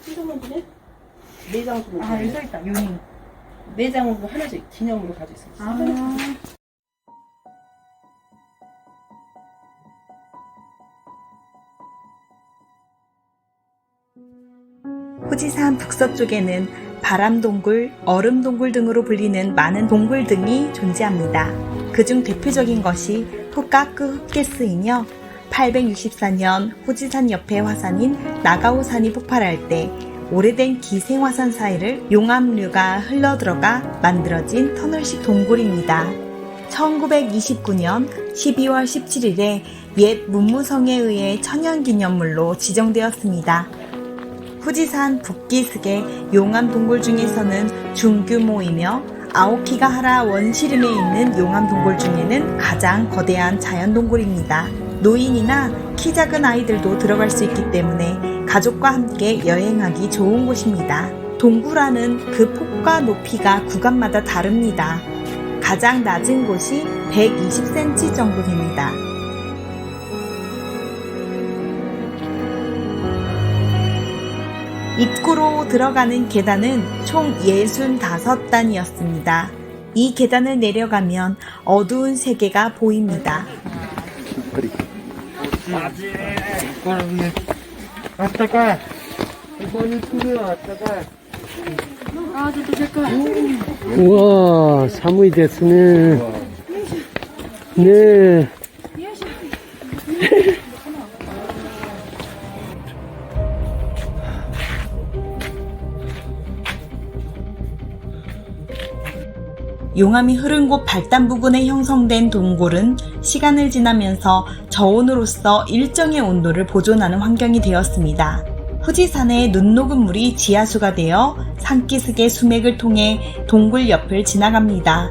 신동만두네? 내장 주고. 아, 여기 써있다. 용이. 내장으로 하나씩 기념으로 가지고 있어. 아. 후지산 북서쪽에는 바람동굴, 얼음동굴 등으로 불리는 많은 동굴 등이 존재합니다. 그중 대표적인 것이 토카크 흑게스이며 864년 후지산 옆의 화산인 나가오산이 폭발할 때 오래된 기생화산 사이를 용암류가 흘러들어가 만들어진 터널식 동굴입니다. 1929년 12월 17일에 옛 문무성에 의해 천연기념물로 지정되었습니다. 후지산 북기슭의 용암동굴 중에서는 중규모이며 아오키가하라 원시림에 있는 용암동굴 중에는 가장 거대한 자연동굴입니다. 노인이나 키 작은 아이들도 들어갈 수 있기 때문에 가족과 함께 여행하기 좋은 곳입니다. 동굴 안은 그 폭과 높이가 구간마다 다릅니다. 가장 낮은 곳이 120cm 정도 됩니다. 입구로 들어가는 계단은 총 65단이었습니다. 이 계단을 내려가면 어두운 세계가 보입니다. 아따가 이번에 투려 아따가 우와 사무이 됐으네. 네. 용암이 흐른 곳 발단 부근에 형성된 동굴은 시간을 지나면서 저온으로서 일정의 온도를 보존하는 환경이 되었습니다. 후지산의 눈 녹은 물이 지하수가 되어 산기슭의 수맥을 통해 동굴 옆을 지나갑니다.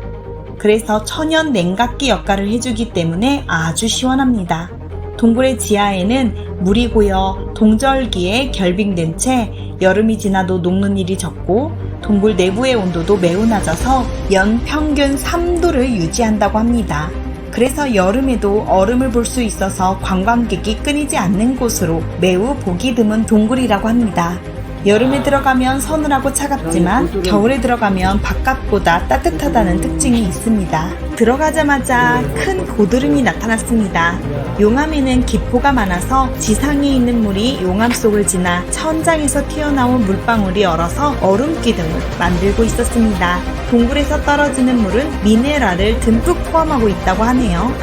그래서 천연 냉각기 역할을 해주기 때문에 아주 시원합니다. 동굴의 지하에는 물이 고여 동절기에 결빙된 채 여름이 지나도 녹는 일이 적고 동굴 내부의 온도도 매우 낮아서 연 평균 3도를 유지한다고 합니다. 그래서 여름에도 얼음을 볼 수 있어서 관광객이 끊이지 않는 곳으로 매우 보기 드문 동굴이라고 합니다. 여름에 들어가면 서늘하고 차갑지만 겨울에 들어가면 바깥보다 따뜻하다는 특징이 있습니다. 들어가자마자 큰 고드름이 나타났습니다. 용암에는 기포가 많아서 지상에 있는 물이 용암 속을 지나 천장에서 튀어나온 물방울이 얼어서 얼음 기둥을 만들고 있었습니다. 동굴에서 떨어지는 물은 미네랄을 듬뿍 포함하고 있다고 하네요.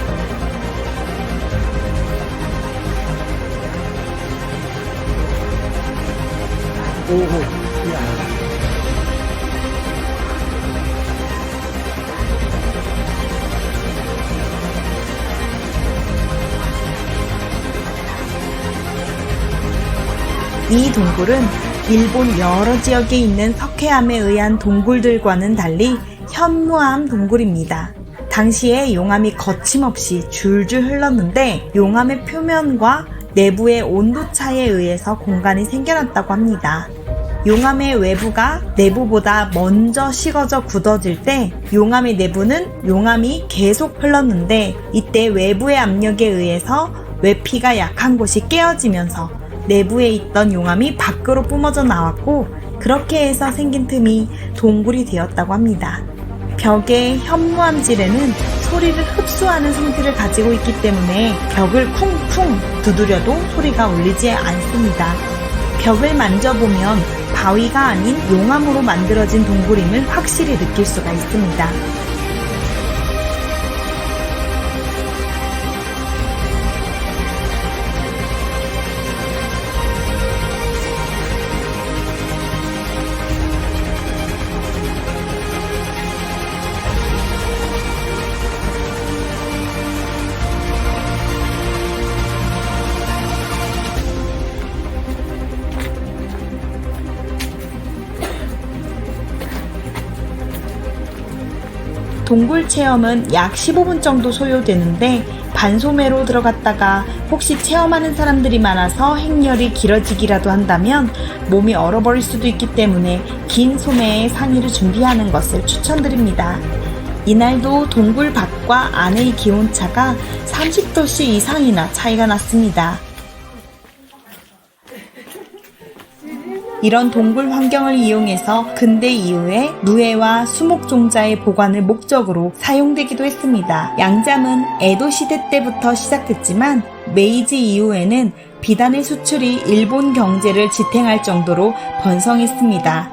이 동굴은 일본 여러 지역에 있는 석회암에 의한 동굴들과는 달리 현무암 동굴입니다. 당시에 용암이 거침없이 줄줄 흘렀는데 용암의 표면과 내부의 온도차에 의해서 공간이 생겨났다고 합니다. 용암의 외부가 내부보다 먼저 식어져 굳어질 때 용암의 내부는 용암이 계속 흘렀는데 이때 외부의 압력에 의해서 외피가 약한 곳이 깨어지면서 내부에 있던 용암이 밖으로 뿜어져 나왔고 그렇게 해서 생긴 틈이 동굴이 되었다고 합니다. 벽의 현무암질에는 소리를 흡수하는 성질을 가지고 있기 때문에 벽을 쿵쿵 두드려도 소리가 울리지 않습니다. 벽을 만져보면 바위가 아닌 용암으로 만들어진 동굴임을 확실히 느낄 수가 있습니다. 동굴 체험은 약 15분 정도 소요되는데 반소매로 들어갔다가 혹시 체험하는 사람들이 많아서 행렬이 길어지기라도 한다면 몸이 얼어버릴 수도 있기 때문에 긴 소매의 상의를 준비하는 것을 추천드립니다. 이날도 동굴 밖과 안의 기온차가 30도씨 이상이나 차이가 났습니다. 이런 동굴 환경을 이용해서 근대 이후에 누에와 수목종자의 보관을 목적으로 사용되기도 했습니다. 양잠은 에도 시대 때부터 시작됐지만 메이지 이후에는 비단의 수출이 일본 경제를 지탱할 정도로 번성했습니다.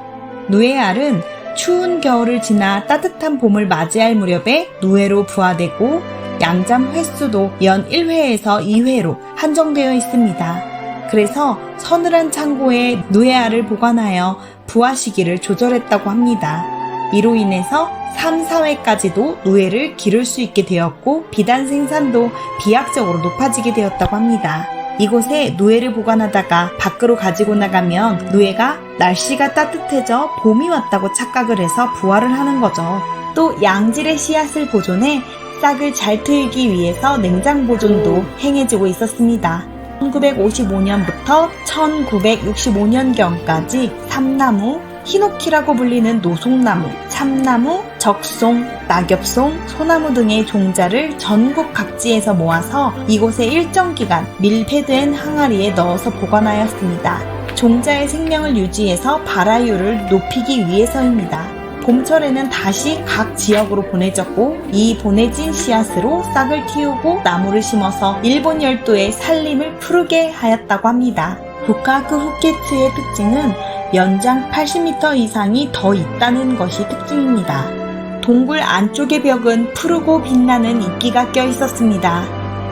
누에알은 추운 겨울을 지나 따뜻한 봄을 맞이할 무렵에 누에로 부화되고 양잠 횟수도 연 1회에서 2회로 한정되어 있습니다. 그래서 서늘한 창고에 누에알을 보관하여 부화 시기를 조절했다고 합니다. 이로 인해서 3, 4회까지도 누에를 기를 수 있게 되었고 비단 생산도 비약적으로 높아지게 되었다고 합니다. 이곳에 누에를 보관하다가 밖으로 가지고 나가면 누에가 날씨가 따뜻해져 봄이 왔다고 착각을 해서 부화를 하는 거죠. 또 양질의 씨앗을 보존해 싹을 잘 트이기 위해서 냉장 보존도 행해지고 있었습니다. 1955년부터 1965년경까지 삼나무, 히노키라고 불리는 노송나무, 참나무, 적송, 낙엽송, 소나무 등의 종자를 전국 각지에서 모아서 이곳에 일정 기간 밀폐된 항아리에 넣어서 보관하였습니다. 종자의 생명을 유지해서 발화율을 높이기 위해서입니다. 봄철에는 다시 각 지역으로 보내졌고 이 보내진 씨앗으로 싹을 틔우고 나무를 심어서 일본 열도의 산림을 푸르게 하였다고 합니다. 후카쿠 후케츠의 특징은 연장 80m 이상이 더 있다는 것이 특징입니다. 동굴 안쪽의 벽은 푸르고 빛나는 이끼가 껴 있었습니다.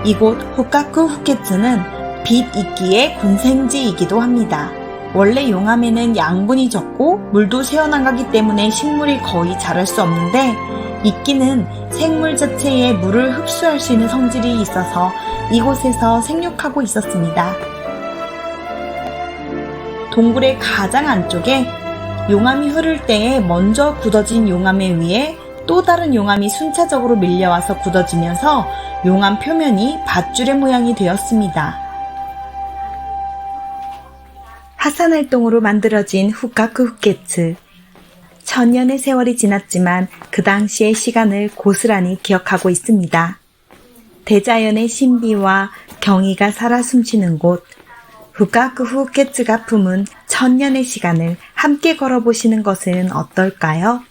이곳 후카쿠 후케츠는 빛 이끼의 군생지이기도 합니다. 원래 용암에는 양분이 적고 물도 새어나가기 때문에 식물이 거의 자랄 수 없는데 이끼는 생물 자체에 물을 흡수할 수 있는 성질이 있어서 이곳에서 생육하고 있었습니다. 동굴의 가장 안쪽에 용암이 흐를 때에 먼저 굳어진 용암에 위에 또 다른 용암이 순차적으로 밀려와서 굳어지면서 용암 표면이 밧줄의 모양이 되었습니다. 화산활동으로 만들어진 후카쿠 후케츠. 천년의 세월이 지났지만 그 당시의 시간을 고스란히 기억하고 있습니다. 대자연의 신비와 경이가 살아 숨쉬는 곳 후카쿠 후케츠가 품은 천년의 시간을 함께 걸어보시는 것은 어떨까요?